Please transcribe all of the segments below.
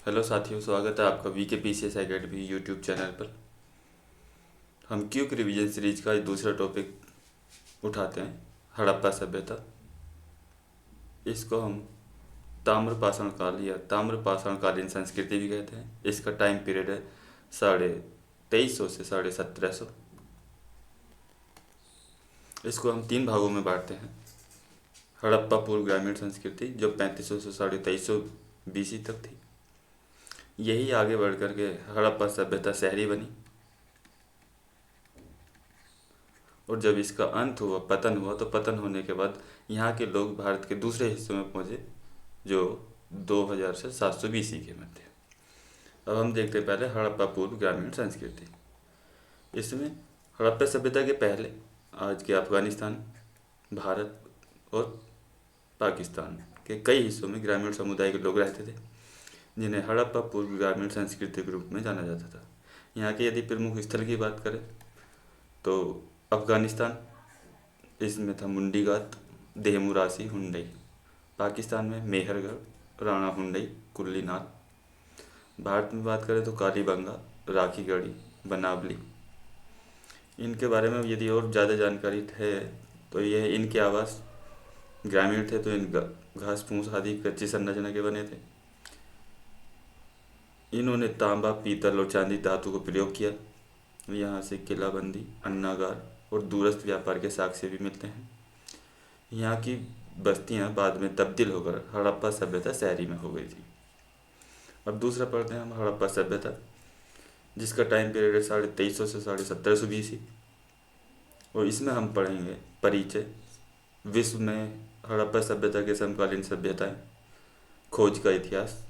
Hello साथियों, स्वागत है आपका V K P C S academy YouTube channel पर। हम क्यूक रिवीजन सीरीज का दूसरा टॉपिक उठाते हैं, हड़प्पा सभ्यता। इसको हम ताम्रपाषाण काल या ताम्रपाषाणकालीन संस्कृति भी कहते हैं। इसका टाइम पीरियड है 2350 से 1750। इसको हम तीन भागों में बांटते हैं। हड़प्पा पूर्व ग्रामीण संस्कृति जो 3500 से 2350 बीसी तक थी। यही आगे बढ़ कर के हड़प्पा सभ्यता शहरी बनी, और जब इसका अंत हुआ, पतन हुआ, तो पतन होने के बाद यहाँ के लोग भारत के दूसरे हिस्सों में पहुँचे जो 2000 से 700 बीसी के में थे। अब हम देखते हैं पहले हड़प्पा पूर्व ग्रामीण संस्कृति। इसमें हड़प्पा सभ्यता के पहले आज के अफगानिस्तान, भारत और पाकिस्तान के कई हिस्सों में ग्रामीण समुदाय के लोग रहते थे, जिन्हें हड़प्पा पूर्व ग्रामीण संस्कृति के रूप में जाना जाता था। यहाँ के यदि प्रमुख स्थल की बात करें तो अफ़गानिस्तान, इसमें था मुंडीगात, देहमुरासी, हुंडई। पाकिस्तान में मेहरगढ़, राणा हुंडई, कुल्लीनार। भारत में बात करें तो कालीबंगा, राखीगढ़ी, बनावली। इनके बारे में यदि और ज़्यादा जानकारी है तो यह इनके आवास ग्रामीण थे, तो इन घास फूस आदि कच्ची संरचना के बने थे। इन्होंने तांबा, पीतल और चांदी धातु को प्रयोग किया। यहाँ से किलाबंदी, अन्नागार और दूरस्थ व्यापार के साक्ष्य भी मिलते हैं। यहाँ की बस्तियाँ बाद में तब्दील होकर हड़प्पा सभ्यता शहरी में हो गई थी। अब दूसरा पढ़ते हैं हम हड़प्पा सभ्यता, जिसका टाइम पीरियड है 2350 से 1750 बीसी। और इसमें हम पढ़ेंगे परिचय, विश्व में हड़प्पा सभ्यता के समकालीन सभ्यताएं, खोज का इतिहास,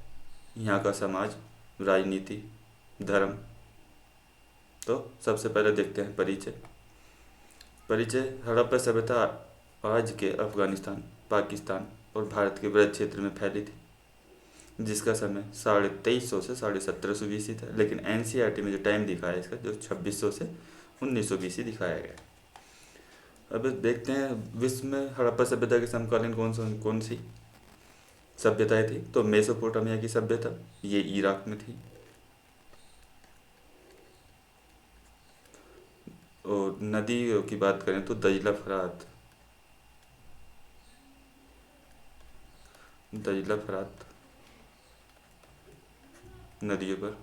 यहाँ का समाज, राजनीति, धर्म। तो सबसे पहले देखते हैं परिचय। हड़प्पा सभ्यता आज के अफ़गानिस्तान, पाकिस्तान और भारत के वृहद क्षेत्र में फैली थी, जिसका समय 2350 से 1750 बीसी था। लेकिन एनसीईआरटी में जो टाइम दिखाया है इसका, जो 2600 से 1900 बीसी दिखाया गया है। अब देखते हैं विश्व में हड़प्पा सभ्यता के समकालीन कौन सी सभ्यताएं थी। तो मेसोपोटामिया की सभ्यता, ये इराक में थी। और नदी की बात करें तो दजला फरात नदियों पर।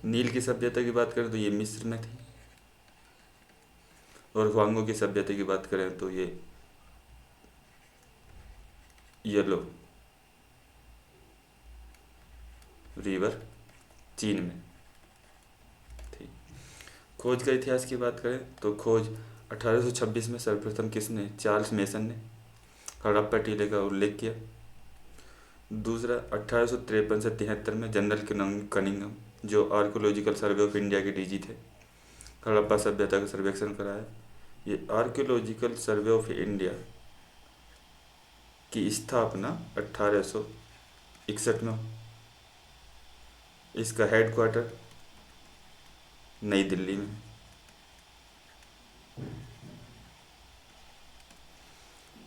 नील की सभ्यता की बात करें तो ये मिस्र में थी। और ह्वांगो की सभ्यता की बात करें तो ये येलो रिवर, चीन में थी। खोज का इतिहास की बात करें तो खोज 1826 में सर्वप्रथम किसने, चार्ल्स मेसन ने हड़प्पा टीले का उल्लेख किया। दूसरा 1853 से 73 में जनरल कनिंघम, जो आर्कियोलॉजिकल सर्वे ऑफ इंडिया के डीजी थे, हड़प्पा सभ्यता का सर्वेक्षण कराया। ये आर्कियोलॉजिकल सर्वे ऑफ इंडिया की स्थापना 1861 में। इसका हेडक्वार्टर नई दिल्ली में।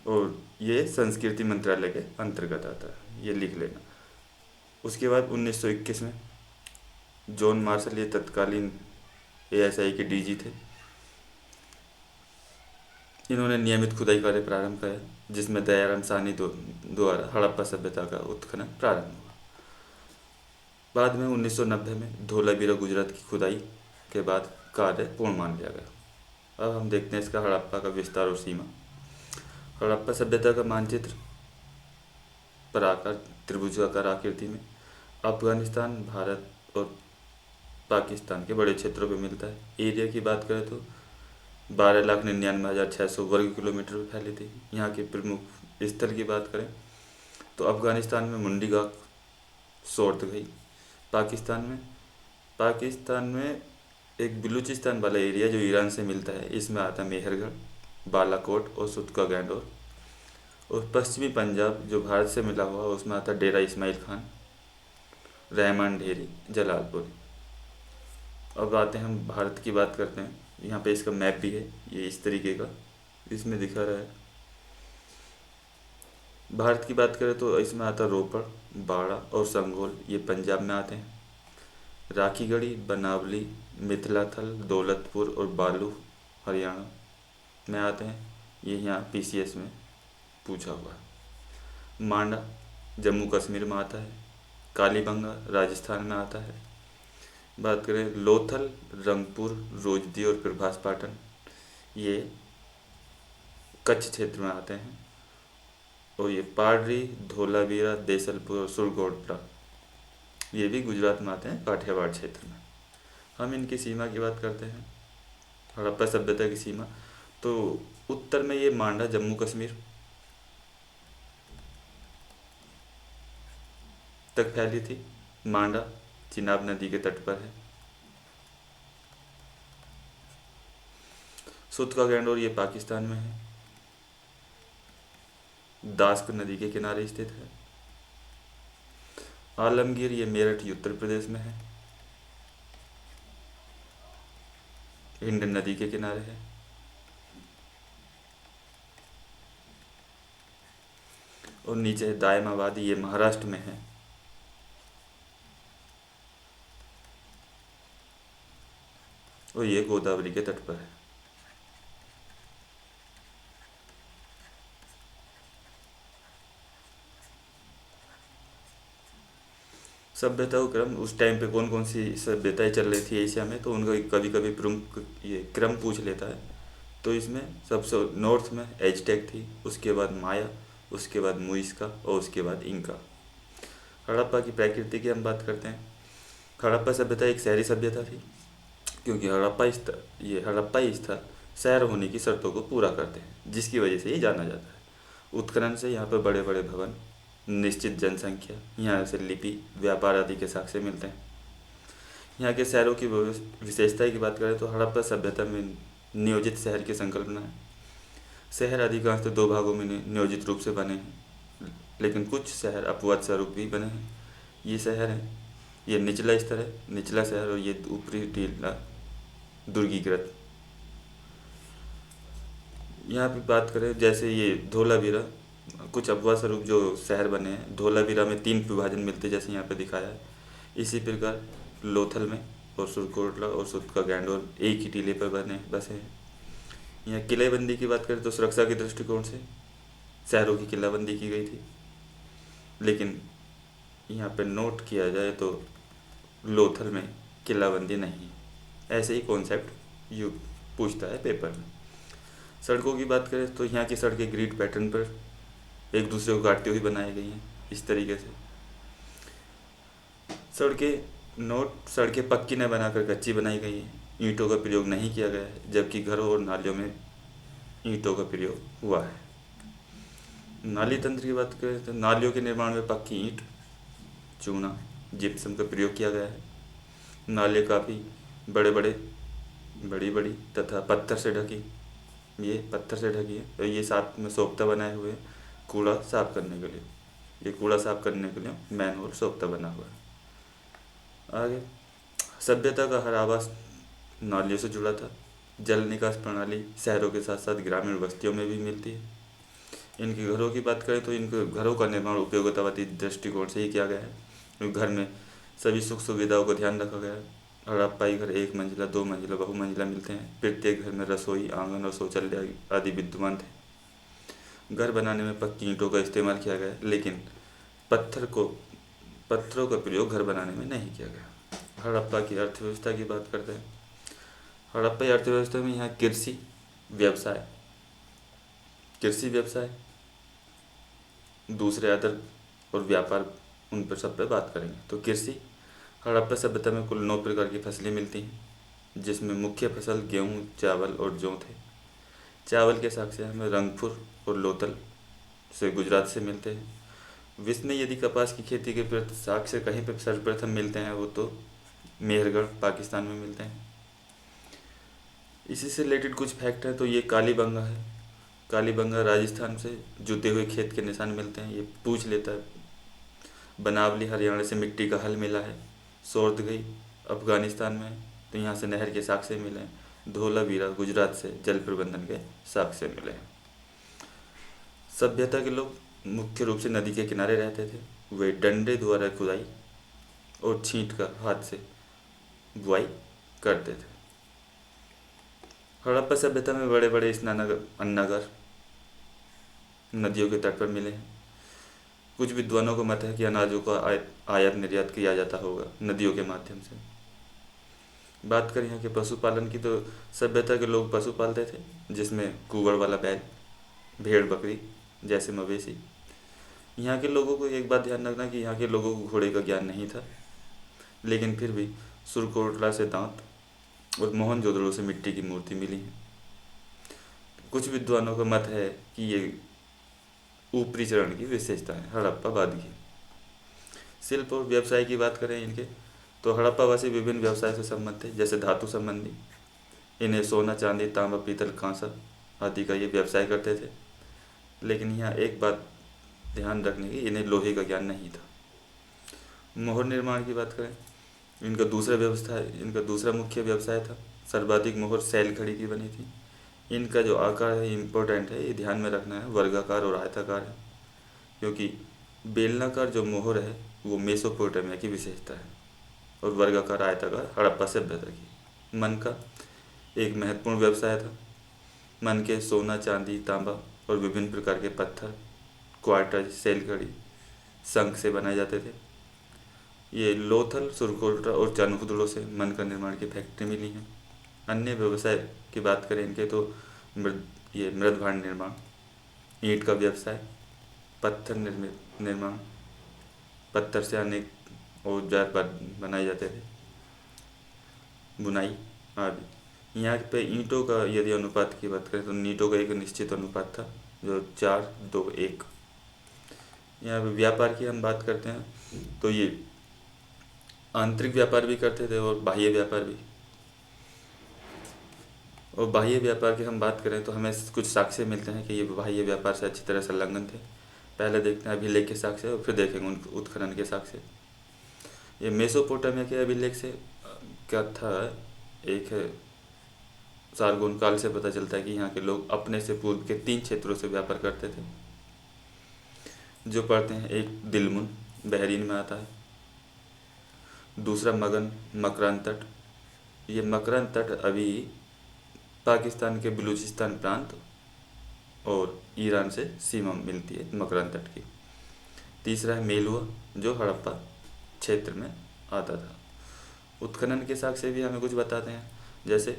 और ये संस्कृति मंत्रालय के अंतर्गत आता है, ये लिख लेना। उसके बाद 1921 में जॉन मार्शल, ये तत्कालीन एएसआई के डीजी थे। इन्होंने नियमित खुदाई कार्य प्रारंभ किया, जिसमें दयाराम साहनी द्वारा हड़प्पा सभ्यता का उत्खनन प्रारंभ हुआ। बाद में 1990 में धोलावीरा, गुजरात की खुदाई के बाद कार्य पूर्ण मान लिया गया। अब हम देखते हैं इसका हड़प्पा का विस्तार और सीमा। हड़प्पा सभ्यता का मानचित्र पराकार त्रिभुजाकार आकृति में अफगानिस्तान, भारत और पाकिस्तान के बड़े क्षेत्रों में मिलता है। एरिया की बात करें तो 12,99,600 वर्ग किलोमीटर में फैली थी। यहाँ के प्रमुख स्थल की बात करें तो अफगानिस्तान में मुंडीगाक, सोर्तगई। पाकिस्तान में एक बलूचिस्तान वाला एरिया जो ईरान से मिलता है, इसमें आता है मेहरगढ़, बालाकोट और सुतका गैंडोर। और पश्चिमी पंजाब जो भारत से मिला हुआ, उसमें आता है डेरा इस्माइल खान, रहमान ढेरी, जलालपुर। अब आते हैं हम भारत की बात करते हैं। यहाँ पे इसका मैप भी है, ये इस तरीके का इसमें दिखा रहा है। भारत की बात करें तो इसमें आता है रोपड़, बाड़ा और संगोल, ये पंजाब में आते हैं। राखीगढ़ी, बनावली, मिथिलाथल, दौलतपुर और बालू हरियाणा में आते हैं। ये यहाँ पीसीएस में पूछा हुआ है। मांडा जम्मू कश्मीर में आता है। कालीबंगा राजस्थान में आता है। बात करें लोथल, रंगपुर, रोजदी और प्रभास पाटन, ये कच्छ क्षेत्र में आते हैं। और ये पाडरी, धोलावीरा, देसलपुर और सुरकोटला, ये भी गुजरात में आते हैं, काठियावाड़ क्षेत्र में। हम इनकी सीमा की बात करते हैं, हड़प्पा सभ्यता की सीमा। तो उत्तर में ये मांडा जम्मू कश्मीर तक फैली थी। मांडा चिनाब नदी के तट पर है। सुत का गैंडोर ये पाकिस्तान में है। दास्क नदी के किनारे स्थित है। आलमगीर ये मेरठ उत्तर प्रदेश में है, हिंड नदी के किनारे है। और नीचे दायमाबादी ये महाराष्ट्र में है। और ये गोदावरी के तट पर है। सभ्यता का क्रम, उस टाइम पे कौन कौन सी सभ्यताएं चल रही थी एशिया में, तो उनका कभी कभी प्रमुख ये क्रम पूछ लेता है। तो इसमें सबसे नॉर्थ में एजटेक थी, उसके बाद माया, उसके बाद मुइस्का और उसके बाद इंका। हड़प्पा की प्रकृति की हम बात करते हैं। हड़प्पा सभ्यता एक शहरी सभ्यता थी, क्योंकि हड़प्पा ही स्थल शहर होने की शर्तों को पूरा करते हैं, जिसकी वजह से ये जाना जाता है। उत्खनन से यहाँ पर बड़े बड़े भवन, निश्चित जनसंख्या, यहाँ से लिपि, व्यापार आदि के साक्ष्य मिलते हैं। यहाँ के शहरों की विशेषता की बात करें तो हड़प्पा सभ्यता में नियोजित शहर की संकल्पना है। शहर अधिकांश तो दो भागों में नियोजित रूप से बने हैं, लेकिन कुछ शहर अपवाद स्वरूप भी बने हैं। ये शहर हैं, ये निचला स्तर है, निचला शहर, और ये ऊपरी टीला दुर्गीकृत। यहाँ पे बात करें जैसे ये धोलावीरा, कुछ अपवाद स्वरूप जो शहर बने हैं। धोलावीरा में 3 विभाजन मिलते हैं, जैसे यहाँ पे दिखाया है। इसी प्रकार लोथल में और सुरकोटला और सुत का गैंडोर एक ही टीले पर बसे हैं। यहाँ किलेबंदी की बात करें तो सुरक्षा के दृष्टिकोण से शहरों की किलाबंदी की गई थी, लेकिन यहाँ पे नोट किया जाए तो लोथल में किलाबंदी नहीं। ऐसे ही कॉन्सेप्ट यू पूछता है पेपर में। सड़कों की बात करें तो यहाँ की सड़कें ग्रिड पैटर्न पर एक दूसरे को काटते हुए बनाई गई हैं, इस तरीके से। सड़कें पक्की न बनाकर कच्ची बनाई गई हैं। ईंटों का प्रयोग नहीं किया गया है, जबकि घरों और नालियों में ईंटों का प्रयोग हुआ है। नाली तंत्र की बात करें तो नालियों के निर्माण में पक्की ईंट, चूना, जिप्सम का प्रयोग किया गया है। नाले काफ़ी बड़ी बड़ी तथा पत्थर से ढकी है, और ये साथ में सोख्ता बनाए हुए हैं कूड़ा साफ करने के लिए। ये कूड़ा साफ करने के लिए मैनहोल सोख्ता बना हुआ है। आगे सभ्यता का हर आवास नालियों से जुड़ा था। जल निकास प्रणाली शहरों के साथ साथ ग्रामीण बस्तियों में भी मिलती है। इनके घरों की बात करें तो इनके घरों का निर्माण उपयोगितावादी दृष्टिकोण से ही किया गया है। घर में सभी सुख सुविधाओं को ध्यान रखा गया है। हड़प्पाई घर 1 मंजिला, 2 मंजिला, बहुमंजिला मिलते हैं। प्रत्येक घर में रसोई, आंगन और शौचालय आदि विद्यमान थे। घर बनाने में पक्की ईंटों का इस्तेमाल किया गया, लेकिन पत्थरों का प्रयोग घर बनाने में नहीं किया गया। हड़प्पा की अर्थव्यवस्था की बात करते हैं। हड़प्पाई अर्थव्यवस्था में यहाँ कृषि व्यवसाय, दूसरे आदर और व्यापार, उन पर सब पे बात करेंगे। तो कृषि, हड़प्पा सभ्यता में कुल 9 प्रकार की फसलें मिलती हैं, जिसमें मुख्य फसल गेहूँ, चावल और जौ थे। चावल के साक्ष्य हमें रंगपुर और लोथल से गुजरात से मिलते हैं। विश्व में यदि कपास की खेती के साक्ष्य कहीं पर सर्वप्रथम मिलते हैं, वो तो मेहरगढ़ पाकिस्तान में मिलते हैं। इसी से रिलेटेड कुछ फैक्ट है, तो ये कालीबंगा है। कालीबंगा राजस्थान से जुते हुए खेत के निशान मिलते हैं, ये पूछ लेता है। बनावली हरियाणा से मिट्टी का हल मिला है। सोरदगई अफगानिस्तान में, तो यहाँ से नहर के साक्ष्य मिले हैं। धोलावीरा गुजरात से जल प्रबंधन के साक्ष्य मिले हैं। सभ्यता के लोग मुख्य रूप से नदी के किनारे रहते थे, वे डंडे द्वारा खुदाई और छींट कर हाथ से बुआई करते थे। हड़प्पा सभ्यता में बड़े बड़े स्नानागार, अन्नागार नदियों के तट पर मिले हैं। कुछ विद्वानों का मत है कि अनाजों का आयात निर्यात किया जाता होगा नदियों के माध्यम से। बात करें यहाँ के पशुपालन की, तो सभ्यता के लोग पशु पालते थे, जिसमें कुंवर वाला बैल, भेड़ बकरी जैसे मवेशी। यहाँ के लोगों को एक बात ध्यान रखना कि यहाँ के लोगों को घोड़े का ज्ञान नहीं था, लेकिन फिर भी सुरकोटला से दांत और मोहनजोदड़ो से मिट्टी की मूर्ति मिली है। कुछ विद्वानों का मत है कि ये ऊपरी चरण की विशेषता है हड़प्पावाद की। शिल्प और व्यवसाय की बात करें इनके, तो हड़प्पावासी विभिन्न व्यवसाय से संबंध थे, जैसे धातु संबंधी। इन्हें सोना, चांदी, तांबा, पीतल, कांसा आदि का ये व्यवसाय करते थे। लेकिन यहाँ एक बात ध्यान रखने की, इन्हें लोहे का ज्ञान नहीं था। मोहर निर्माण की बात करें, इनका दूसरा मुख्य व्यवसाय था। सर्वाधिक मोहर सैल खड़ी की बनी थी। इनका जो आकार है इम्पोर्टेंट है, ये ध्यान में रखना है, वर्गाकार और आयताकार है, क्योंकि बेलनाकार जो मोहर है वो मेसोपोटामिया की विशेषता है और वर्गाकार आयताकार हड़प्पा सभ्यता की। मन का एक महत्वपूर्ण व्यवसाय था। मन के सोना, चांदी, तांबा और विभिन्न प्रकार के पत्थर, क्वार्टज, सैल खड़ी, शंख से बनाए जाते थे। ये लोथल, सुरकोटला और चान्होदड़ो से मन का निर्माण की फैक्ट्री मिली है। अन्य व्यवसाय की बात करें इनके, तो मृद भांड निर्माण, ईंट का व्यवसाय, पत्थर निर्माण, पत्थर से अनेक औजार बनाए जाते थे, बुनाई आदि। यहाँ पे ईंटों का यदि अनुपात की बात करें, तो ईंटों का एक निश्चित अनुपात था जो 4:2:1। यहाँ पे व्यापार की हम बात करते हैं, तो ये आंतरिक व्यापार भी करते थे और बाह्य व्यापार भी। और बाह्य व्यापार की हम बात करें तो हमें कुछ साक्ष्य मिलते हैं कि ये बाह्य व्यापार से अच्छी तरह संलग्न थे। पहले देखते हैं अभिलेख के साक्ष्य और फिर देखेंगे उन उत्खनन के साक्ष्य। ये मेसोपोटामिया के अभिलेख से क्या था, एक है सारगोन काल से पता चलता है कि यहाँ के लोग अपने से पूर्व के 3 क्षेत्रों से व्यापार करते थे, जो पढ़ते हैं। एक दिलमुन बहरीन में आता है, दूसरा मगन मकरान तट। ये मकरान तट अभी पाकिस्तान के बलूचिस्तान प्रांत और ईरान से सीमा मिलती है मकरान तट की। तीसरा है मेलुआ, जो हड़प्पा क्षेत्र में आता था। उत्खनन के साक्ष्य भी हमें कुछ बताते हैं, जैसे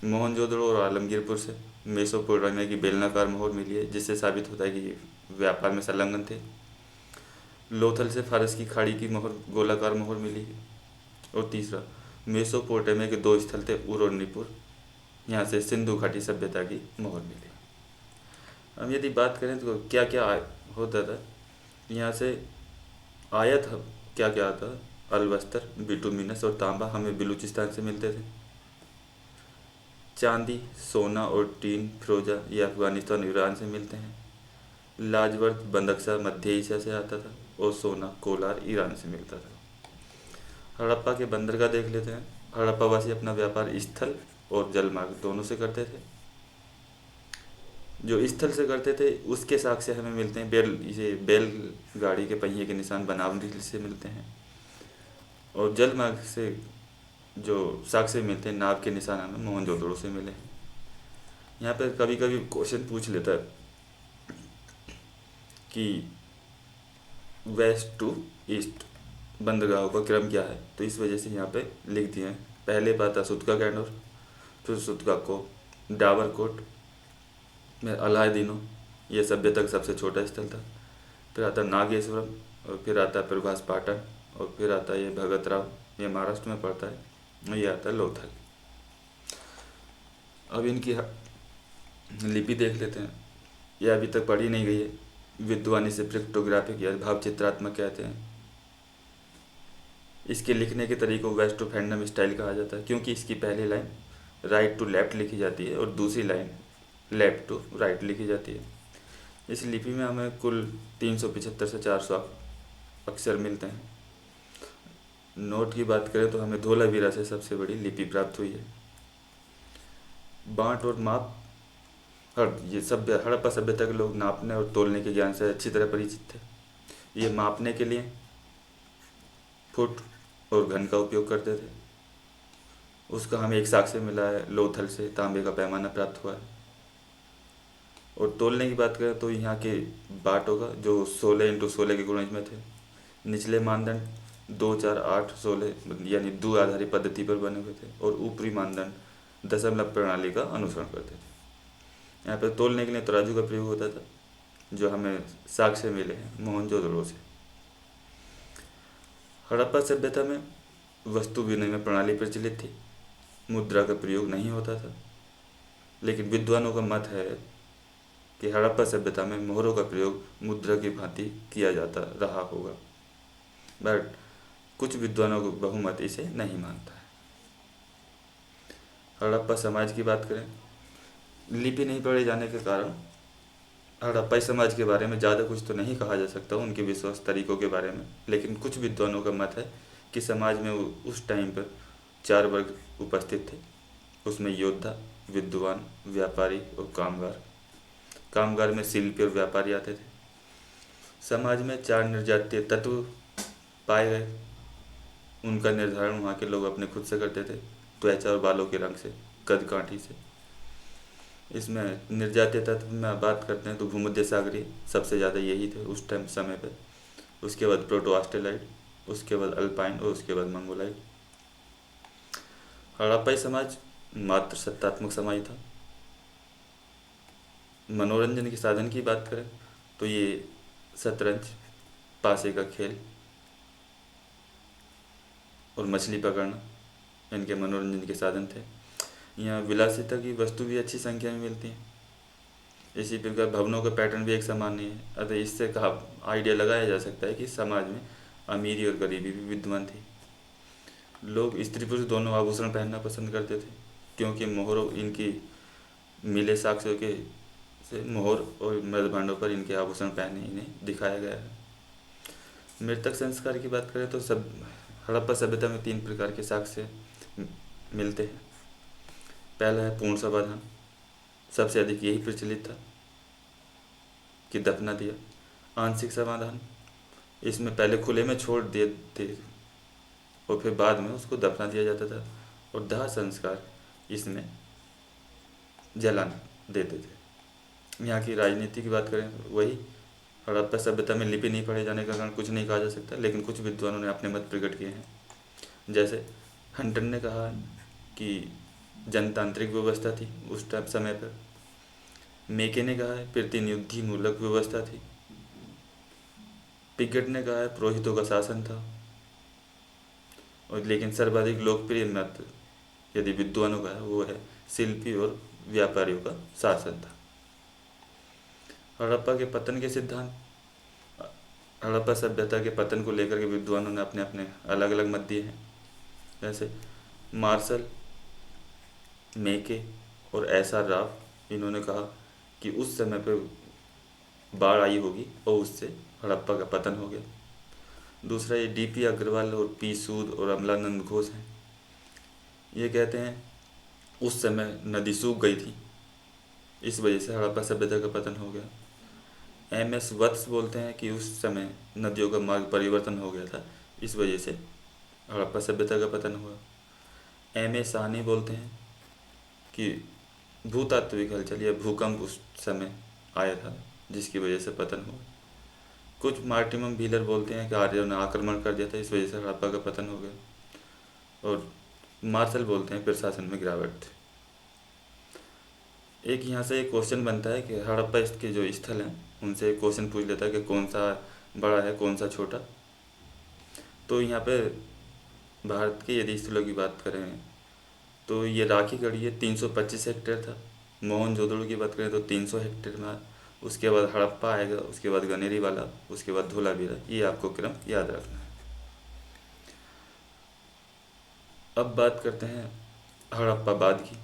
मोहनजोदड़ो और आलमगीरपुर से मेसोपोटामिया की बेलनाकार मोहर मिली है, जिससे साबित होता है कि व्यापार में संलग्न थे। लोथल से फारस की खाड़ी की मोहर, गोलाकार मोहर मिली है। और तीसरा, मेसोपोटामिया के 2 स्थल थे, उर और निपुर, यहाँ से सिंधु घाटी सभ्यता की मोहर मिली। अब यदि बात करें तो क्या क्या होता था यहाँ से, आयत क्या क्या आता है, अलबस्तर, बिटुमिनस और तांबा हमें बलूचिस्तान से मिलते थे। चांदी, सोना और टीन, फिरोजा ये अफगानिस्तान, ईरान से मिलते हैं। लाजवर्त, बंदक्सा मध्य एशिया से आता था और सोना, कोलार ईरान से मिलता था। हड़प्पा के बंदरगाह देख लेते हैं। हड़प्पावासी अपना व्यापार स्थल और जलमार्ग दोनों से करते थे। जो स्थल से करते थे उसके साक्ष्य हमें मिलते हैं, बैल गाड़ी के पहिए के निशान बनावटी से मिलते हैं। और जलमार्ग से जो साक्ष्य मिलते हैं, नाव के निशान हमें मोहनजोदड़ो से मिले हैं। यहाँ पर कभी कभी क्वेश्चन पूछ लेता है कि वेस्ट टू ईस्ट बंदरगाहों का क्रम क्या है, तो इस वजह से यहाँ पे लिख दिए हैं। पहले पे आता सुतका कैंडोर, फिर सुतका को डावरकोट में अलादीनो, ये सभ्यता का सबसे छोटा स्थल था। फिर आता नागेश्वरम, और फिर आता प्रभास पाटन, और फिर आता ये भगतराव, ये महाराष्ट्र में पड़ता है, और ये आता है लोथल। अब इनकी लिपि देख लेते हैं। यह अभी तक पढ़ी नहीं गई है। विद्वानी से पिक्टोग्राफिक या भाव चित्रात्मक कहते हैं। इसके लिखने के तरीकों वेस्ट टू फैंडम स्टाइल कहा जाता है, क्योंकि इसकी पहली लाइन राइट टू लेफ्ट लिखी जाती है और दूसरी लाइन लेफ्ट टू राइट लिखी जाती है। इस लिपि में हमें कुल 375 से 400 अक्षर मिलते हैं। नोट की बात करें तो हमें धोलावीरा से सबसे बड़ी लिपि प्राप्त हुई है। बाँट और माप ये हड़प्पा सभ्यता के लोग नापने और तोलने के ज्ञान से अच्छी तरह परिचित थे। ये मापने के लिए फुट और घन का उपयोग करते थे। उसका हमें एक साक्ष्य मिला है, लोथल से तांबे का पैमाना प्राप्त हुआ है। और तोलने की बात करें तो यहाँ के बाट होगा जो 16x16 के गुणज में थे। निचले मानदंड 2, 4, 8, 16 यानी द्वि आधारित पद्धति पर बने हुए थे और ऊपरी मानदंड दशमलव प्रणाली का अनुसरण करते थे। यहाँ पर तोलने के लिए तराजू का प्रयोग होता था, जो हमें साक्ष्य मिले हैं मोहनजोदड़ो से। हड़प्पा सभ्यता में वस्तु विनिमय प्रणाली प्रचलित थी, मुद्रा का प्रयोग नहीं होता था। लेकिन विद्वानों का मत है कि हड़प्पा सभ्यता में मोहरों का प्रयोग मुद्रा की भांति किया जाता रहा होगा, बट कुछ विद्वानों का बहुमत इसे नहीं मानता है। हड़प्पा समाज की बात करें, लिपि नहीं पढ़े जाने के कारण हड़प्पाई समाज के बारे में ज़्यादा कुछ तो नहीं कहा जा सकता उनके विश्वास तरीकों के बारे में। लेकिन कुछ विद्वानों का मत है कि समाज में उस टाइम पर 4 वर्ग उपस्थित थे। उसमें योद्धा, विद्वान, व्यापारी और कामगार। कामगार में शिल्पी और व्यापारी आते थे। समाज में 4 निर्जातीय तत्व पाए गए। उनका निर्धारण वहाँ के लोग अपने खुद से करते थे, त्वचा और बालों के रंग से, कद काठी से। इसमें निर्जातीय तत्व में बात करते हैं तो भूमध्य सागरीय सबसे ज़्यादा यही थे उस टाइम समय पे। उसके बाद प्रोटो ऑस्ट्रेलाइड, उसके बाद अल्पाइन और उसके बाद मंगोलाइड। हड़प्पाई समाज मात्र सत्तात्मक समाज था। मनोरंजन के साधन की बात करें तो ये शतरंज, पासे का खेल और मछली पकड़ना इनके मनोरंजन के साधन थे। यहाँ विलासिता की वस्तु भी अच्छी संख्या में मिलती हैं। इसी प्रकार भवनों का पैटर्न भी एक समान नहीं है। अतः इससे कहा आइडिया लगाया जा सकता है कि समाज में अमीरी और गरीबी भी विद्यमान थी। लोग स्त्री पुरुष दोनों आभूषण पहनना पसंद करते थे, क्योंकि मोहरों इनकी मिले साक्ष्यों के से मोहर और मृदभांडों पर इनके आभूषण पहने इन्हें दिखाया गया है। मृतक संस्कार की बात करें तो सब हड़प्पा सभ्यता में 3 प्रकार के साक्ष्य मिलते हैं। पहला है पूर्ण समाधान, सबसे अधिक यही प्रचलित था कि दफना दिया। आंशिक समाधान, इसमें पहले खुले में छोड़ देते और फिर बाद में उसको दफना दिया जाता था। और दाह संस्कार, इसमें जलान देते थे। यहाँ की राजनीति की बात करें तो वही हड़प्पा सभ्यता में लिपि नहीं पढ़े जाने का कारण कुछ नहीं कहा जा सकता, लेकिन कुछ विद्वानों ने अपने मत प्रकट किए हैं। जैसे हंटर ने कहा कि जनतांत्रिक व्यवस्था थी उस टाइम समय पर। मेके ने कहा है प्रतिनिधि मूलक व्यवस्था थी। पिगेट ने कहा है पुरोहितों का शासन था। और लेकिन सर्वाधिक लोकप्रिय मत यदि विद्वानों का है वो है शिल्पी और व्यापारियों का शासन था। हड़प्पा के पतन के सिद्धांत, हड़प्पा सभ्यता के पतन को लेकर के विद्वानों ने अपने अपने अलग अलग मत दिए हैं। जैसे मार्शल, मेके और एस.आर. राव, इन्होंने कहा कि उस समय पर बाढ़ आई होगी और उससे हड़प्पा का पतन हो गया। दूसरा ये डी.पी. अग्रवाल और पी. सूद और अमलानंद घोष हैं। ये कहते हैं उस समय नदी सूख गई थी, इस वजह से हड़प्पा सभ्यता का पतन हो गया। एम.एस. वत्स बोलते हैं कि उस समय नदियों का मार्ग परिवर्तन हो गया था, इस वजह से हड़प्पा सभ्यता का पतन हुआ। एम.ए. साहनी बोलते हैं कि भूतात्विक हलचल या भूकंप उस समय आया था जिसकी वजह से पतन हुआ। कुछ मार्टिमम व्हीलर बोलते हैं कि आर्यों ने आक्रमण कर दिया था, इस वजह से हड़प्पा का पतन हो गया। और मार्शल बोलते हैं प्रशासन में गिरावट थी। एक यहाँ से एक क्वेश्चन बनता है कि हड़प्पा के जो स्थल हैं उनसे एक क्वेश्चन पूछ लेता है कि कौन सा बड़ा है कौन सा छोटा। तो यहाँ पे भारत के यदि स्थलों की बात करें तो ये राखी गढ़ी है 325 हेक्टेयर था। मोहनजोदड़ो की बात करें तो 300 हेक्टेयर में। उसके बाद हड़प्पा आएगा, उसके बाद गनेरी वाला, उसके बाद धोलावीरा। ये आपको क्रम याद रखना है। अब बात करते हैं हड़प्पा बाद की,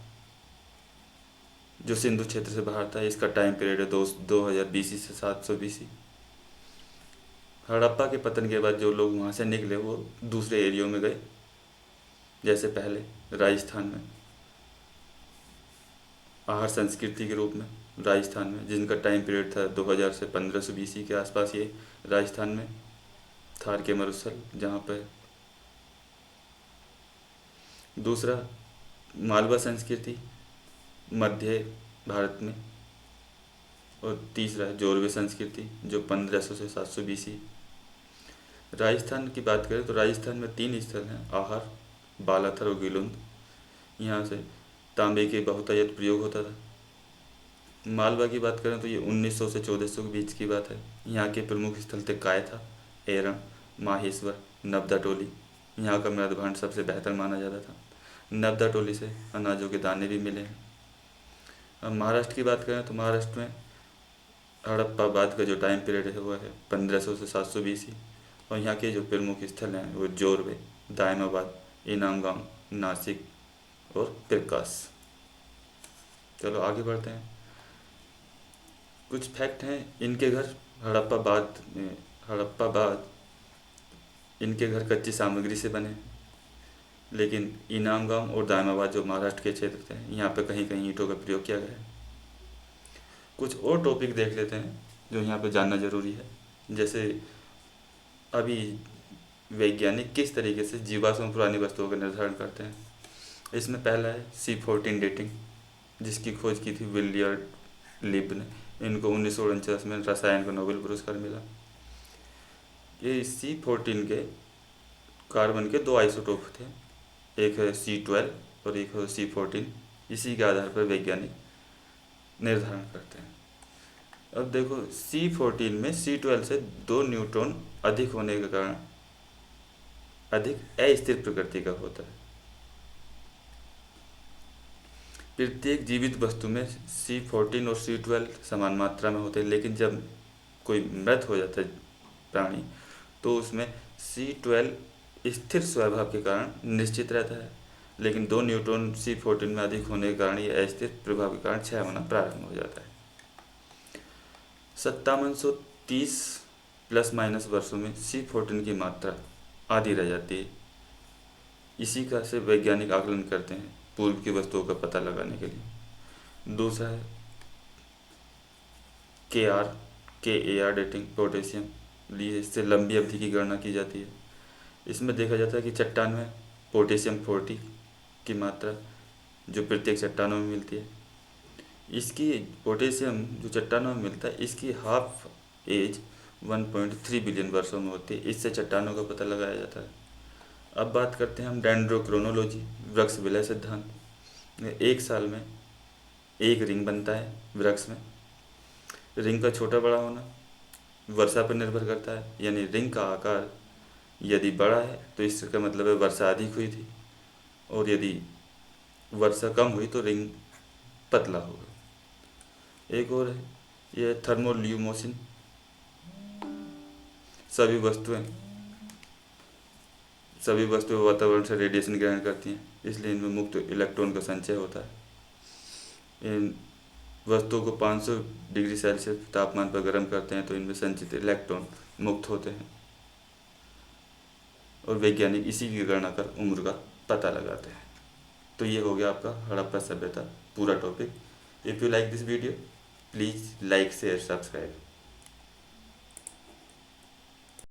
जो सिंधु क्षेत्र से बाहर था। इसका टाइम पीरियड है 2000 BC से 700 BC। हड़प्पा के पतन के बाद जो लोग वहाँ से निकले वो दूसरे एरियो में गए। जैसे पहले राजस्थान में आहार संस्कृति के रूप में, राजस्थान में, जिनका टाइम पीरियड था 2000 से 1500 BC के आसपास। ये राजस्थान में थार के मरुस्थल जहाँ पर। दूसरा मालवा संस्कृति मध्य भारत में। और तीसरा है जोरवे संस्कृति जो 1500 से 700 BC। राजस्थान की बात करें तो राजस्थान में 3 स्थल हैं, आहार, बालाथर और गिलुंद। यहाँ से तांबे के बहुतायत प्रयोग होता था। मालवा की बात करें तो ये 1900 से 1400 के बीच की बात है। यहाँ के प्रमुख स्थल थे कायथा, एरन, माहेश्वर, नवदा टोली। यहाँ का मृद भांड सबसे बेहतर माना जाता था। नवदा टोली से अनाजों के दाने भी मिले हैं। अब महाराष्ट्र की बात करें तो महाराष्ट्र में हड़प्पा बाद का जो टाइम पीरियड है वह है 1500 से 700 BC। और यहाँ के जो प्रमुख स्थल हैं वो जोरवे, दायमाबाद, इनामगांव, नासिक और प्रकाश। चलो आगे बढ़ते हैं। कुछ फैक्ट हैं इनके घर हड़प्पा बाद इनके घर कच्ची सामग्री से बने, लेकिन इनामगांव और दायमाबाद जो महाराष्ट्र के क्षेत्र थे यहाँ पे कहीं कहीं ईंटों का प्रयोग किया गया है। कुछ और टॉपिक देख लेते हैं जो यहाँ पे जानना ज़रूरी है। जैसे अभी वैज्ञानिक किस तरीके से जीवाश्म पुरानी वस्तुओं का निर्धारण करते हैं। इसमें पहला है C14 डेटिंग, जिसकी खोज की थी विलियर्ड लिब ने। इनको 1949 में रसायन का नोबेल पुरस्कार मिला। ये C14 के कार्बन के 2 आइसोटोप थे, एक है C12 और एक है C14। इसी के आधार पर वैज्ञानिक निर्धारण करते हैं। अब देखो C14 में C12 से 2 न्यूट्रॉन अधिक होने के कारण अधिक अस्थिर प्रकृति का होता है। प्रत्येक जीवित वस्तु में C14 और C12 समान मात्रा में होते हैं, लेकिन जब कोई मृत हो जाता है प्राणी तो उसमें C12 स्थिर स्वभाव के कारण निश्चित रहता है, लेकिन 2 न्यूट्रॉन C14 में अधिक होने के कारण ये अस्थिर प्रभाव के कारण क्षय होना प्रारंभ हो जाता है। 5730 प्लस माइनस वर्षों में C14 की मात्रा आधी रह जाती है। इसी का से वैज्ञानिक आकलन करते हैं पूर्व की वस्तुओं का पता लगाने के लिए। दूसरा है KAR डेटिंग, पोटेशियम लिए इससे लंबी अवधि की गणना की जाती है। इसमें देखा जाता है कि चट्टान में पोटेशियम 40 की मात्रा जो प्रत्येक चट्टानों में मिलती है, इसकी पोटेशियम जो चट्टानों में मिलता है इसकी हाफ एज 1.3 बिलियन वर्षों में होती है। इससे चट्टानों का पता लगाया जाता है। अब बात करते हैं हम डेंड्रोक्रोनोलॉजी, वृक्ष विलय सिद्धांत। एक साल में एक रिंग बनता है वृक्ष में। रिंग का छोटा बड़ा होना वर्षा पर निर्भर करता है, यानी रिंग का आकार यदि बड़ा है तो इसका मतलब है वर्षा अधिक हुई थी, और यदि वर्षा कम हुई तो रिंग पतला होगा। एक और है यह थर्मोल्यूमोसिन। सभी वस्तुएं वातावरण से रेडिएशन ग्रहण करती हैं, इसलिए इनमें मुक्त इलेक्ट्रॉन का संचय होता है। इन वस्तुओं को 500 डिग्री सेल्सियस तापमान पर गर्म करते हैं तो इनमें संचित इलेक्ट्रॉन मुक्त होते हैं, और वैज्ञानिक इसी की गणना कर उम्र का पता लगाते हैं। तो ये हो गया आपका हड़प्पा सभ्यता पूरा topic. If you like this video please like share subscribe.